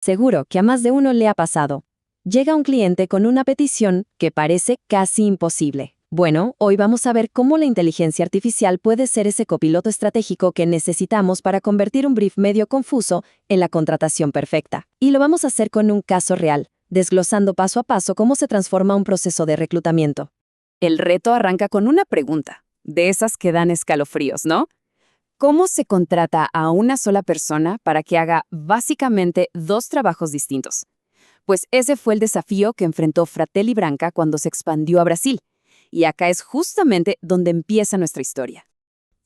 Seguro que a más de uno le ha pasado. Llega un cliente con una petición que parece casi imposible. Bueno, hoy vamos a ver cómo la inteligencia artificial puede ser ese copiloto estratégico que necesitamos para convertir un brief medio confuso en la contratación perfecta. Y lo vamos a hacer con un caso real, desglosando paso a paso cómo se transforma un proceso de reclutamiento. El reto arranca con una pregunta, de esas que dan escalofríos, ¿no? ¿Cómo se contrata a una sola persona para que haga básicamente dos trabajos distintos? Pues ese fue el desafío que enfrentó Fratelli Branca cuando se expandió a Brasil. Y acá es justamente donde empieza nuestra historia.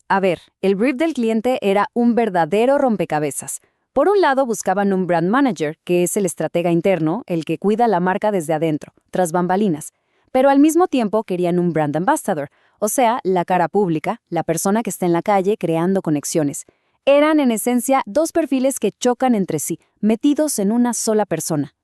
A ver, el brief del cliente era un verdadero rompecabezas. Por un lado buscaban un brand manager, que es el estratega interno, el que cuida la marca desde adentro, tras bambalinas. Pero al mismo tiempo querían un brand ambassador, o sea, la cara pública, la persona que está en la calle creando conexiones. Eran en esencia dos perfiles que chocan entre sí, metidos en una sola persona.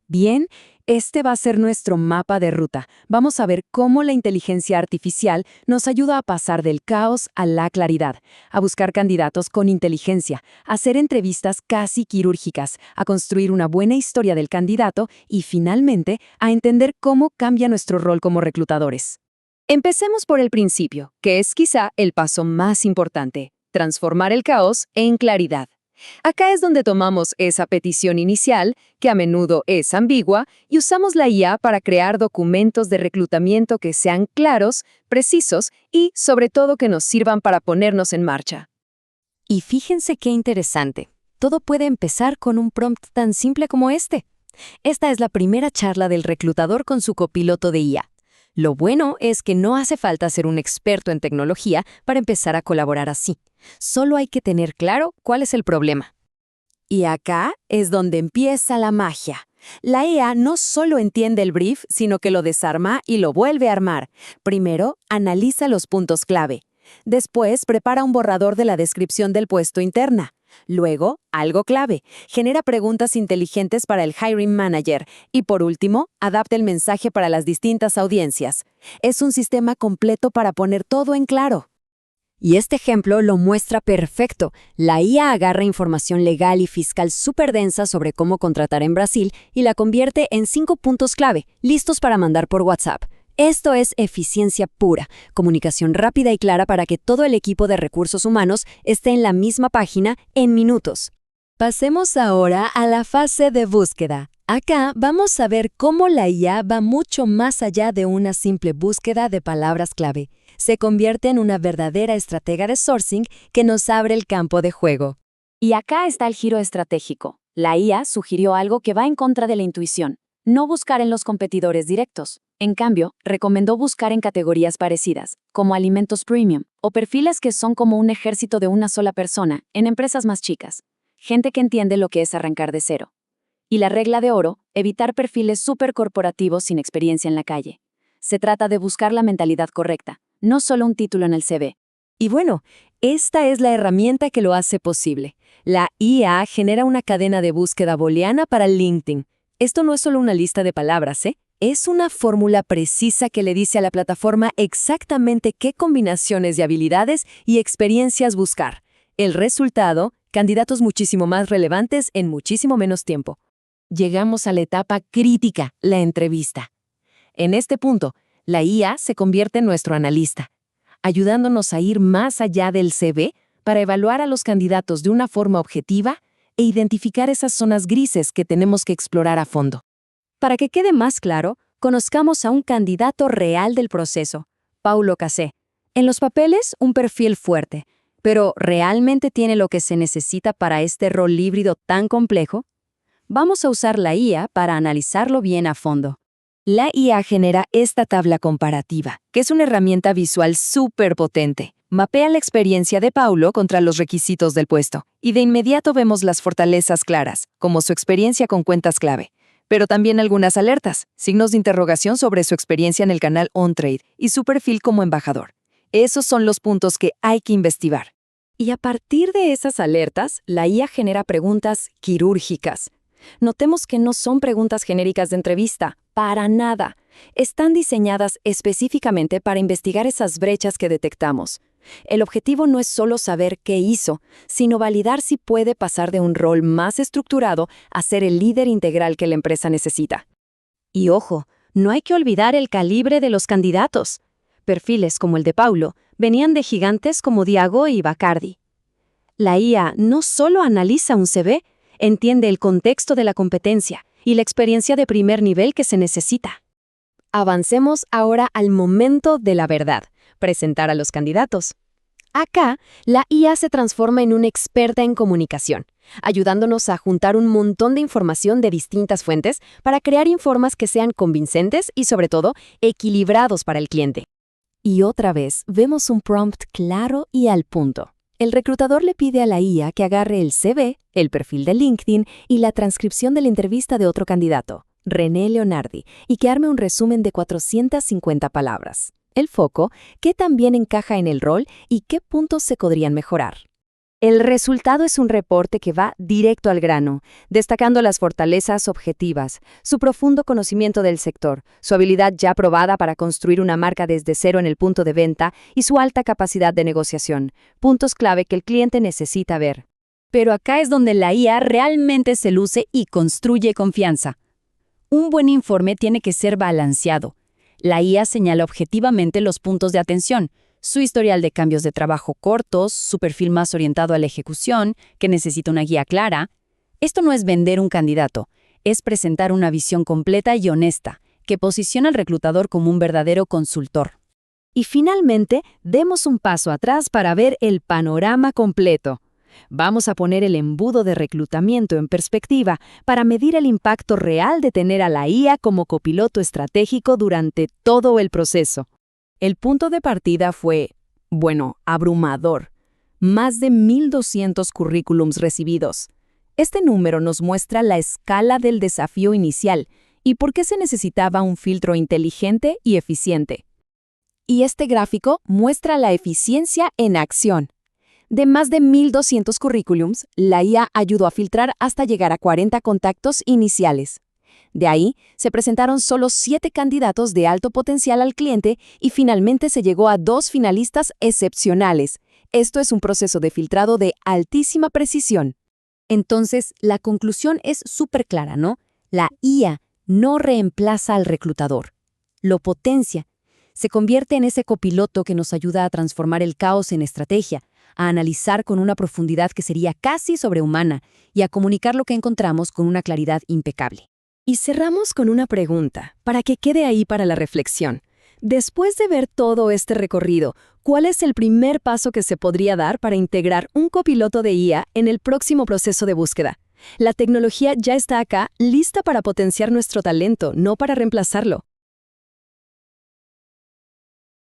Bien, este va a ser nuestro mapa de ruta. Vamos a ver cómo la inteligencia artificial nos ayuda a pasar del caos a la claridad, a buscar candidatos con inteligencia, a hacer entrevistas casi quirúrgicas, a construir una buena historia del candidato y, finalmente, a entender cómo cambia nuestro rol como reclutadores. Empecemos por el principio, que es quizá el paso más importante: transformar el caos en claridad. Acá es donde tomamos esa petición inicial, que a menudo es ambigua, y usamos la IA para crear documentos de reclutamiento que sean claros, precisos y, sobre todo, que nos sirvan para ponernos en marcha. Y fíjense qué interesante. Todo puede empezar con un prompt tan simple como este. Esta es la primera charla del reclutador con su copiloto de IA. Lo bueno es que no hace falta ser un experto en tecnología para empezar a colaborar así. Solo hay que tener claro cuál es el problema. Y acá es donde empieza la magia. La IA no solo entiende el brief, sino que lo desarma y lo vuelve a armar. Primero, analiza los puntos clave. Después, prepara un borrador de la descripción del puesto interna. Luego, algo clave, genera preguntas inteligentes para el hiring manager. Y por último, adapta el mensaje para las distintas audiencias. Es un sistema completo para poner todo en claro. Y este ejemplo lo muestra perfecto. La IA agarra información legal y fiscal súper densa sobre cómo contratar en Brasil y la convierte en 5 puntos clave, listos para mandar por WhatsApp. Esto es eficiencia pura, comunicación rápida y clara para que todo el equipo de recursos humanos esté en la misma página en minutos. Pasemos ahora a la fase de búsqueda. Acá vamos a ver cómo la IA va mucho más allá de una simple búsqueda de palabras clave. Se convierte en una verdadera estratega de sourcing que nos abre el campo de juego. Y acá está el giro estratégico. La IA sugirió algo que va en contra de la intuición: no buscar en los competidores directos. En cambio, recomendó buscar en categorías parecidas, como alimentos premium, o perfiles que son como un ejército de una sola persona, en empresas más chicas. Gente que entiende lo que es arrancar de cero. Y la regla de oro: evitar perfiles supercorporativos sin experiencia en la calle. Se trata de buscar la mentalidad correcta, no solo un título en el CV. Y bueno, esta es la herramienta que lo hace posible. La IA genera una cadena de búsqueda booleana para LinkedIn. Esto no es solo una lista de palabras, Es una fórmula precisa que le dice a la plataforma exactamente qué combinaciones de habilidades y experiencias buscar. El resultado: candidatos muchísimo más relevantes en muchísimo menos tiempo. Llegamos a la etapa crítica, la entrevista. En este punto, la IA se convierte en nuestro analista, ayudándonos a ir más allá del CV para evaluar a los candidatos de una forma objetiva e identificar esas zonas grises que tenemos que explorar a fondo. Para que quede más claro, conozcamos a un candidato real del proceso, Paulo Casé. En los papeles, un perfil fuerte, pero ¿realmente tiene lo que se necesita para este rol híbrido tan complejo? Vamos a usar la IA para analizarlo bien a fondo. La IA genera esta tabla comparativa, que es una herramienta visual súper potente. Mapea la experiencia de Paulo contra los requisitos del puesto, y de inmediato vemos las fortalezas claras, como su experiencia con cuentas clave, pero también algunas alertas, signos de interrogación sobre su experiencia en el canal OnTrade y su perfil como embajador. Esos son los puntos que hay que investigar. Y a partir de esas alertas, la IA genera preguntas quirúrgicas. Notemos que no son preguntas genéricas de entrevista, para nada. Están diseñadas específicamente para investigar esas brechas que detectamos. El objetivo no es solo saber qué hizo, sino validar si puede pasar de un rol más estructurado a ser el líder integral que la empresa necesita. Y ojo, no hay que olvidar el calibre de los candidatos. Perfiles como el de Paulo venían de gigantes como Diago y Bacardi. La IA no solo analiza un CV, entiende el contexto de la competencia y la experiencia de primer nivel que se necesita. Avancemos ahora al momento de la verdad, presentar a los candidatos. Acá, la IA se transforma en una experta en comunicación, ayudándonos a juntar un montón de información de distintas fuentes para crear informes que sean convincentes y, sobre todo, equilibrados para el cliente. Y otra vez, vemos un prompt claro y al punto. El reclutador le pide a la IA que agarre el CV, el perfil de LinkedIn y la transcripción de la entrevista de otro candidato, René Leonardi, y que arme un resumen de 450 palabras. El foco, qué también encaja en el rol y qué puntos se podrían mejorar. El resultado es un reporte que va directo al grano, destacando las fortalezas objetivas, su profundo conocimiento del sector, su habilidad ya probada para construir una marca desde cero en el punto de venta y su alta capacidad de negociación, puntos clave que el cliente necesita ver. Pero acá es donde la IA realmente se luce y construye confianza. Un buen informe tiene que ser balanceado. La IA señala objetivamente los puntos de atención, su historial de cambios de trabajo cortos, su perfil más orientado a la ejecución, que necesita una guía clara. Esto no es vender un candidato, es presentar una visión completa y honesta, que posiciona al reclutador como un verdadero consultor. Y finalmente, demos un paso atrás para ver el panorama completo. Vamos a poner el embudo de reclutamiento en perspectiva para medir el impacto real de tener a la IA como copiloto estratégico durante todo el proceso. El punto de partida fue, abrumador. Más de 1,200 currículums recibidos. Este número nos muestra la escala del desafío inicial y por qué se necesitaba un filtro inteligente y eficiente. Y este gráfico muestra la eficiencia en acción. De más de 1,200 currículums, la IA ayudó a filtrar hasta llegar a 40 contactos iniciales. De ahí, se presentaron solo 7 candidatos de alto potencial al cliente y finalmente se llegó a 2 finalistas excepcionales. Esto es un proceso de filtrado de altísima precisión. Entonces, la conclusión es súper clara, ¿no? La IA no reemplaza al reclutador, lo potencia. Se convierte en ese copiloto que nos ayuda a transformar el caos en estrategia, a analizar con una profundidad que sería casi sobrehumana y a comunicar lo que encontramos con una claridad impecable. Y cerramos con una pregunta, para que quede ahí para la reflexión. Después de ver todo este recorrido, ¿cuál es el primer paso que se podría dar para integrar un copiloto de IA en el próximo proceso de búsqueda? La tecnología ya está acá, lista para potenciar nuestro talento, no para reemplazarlo.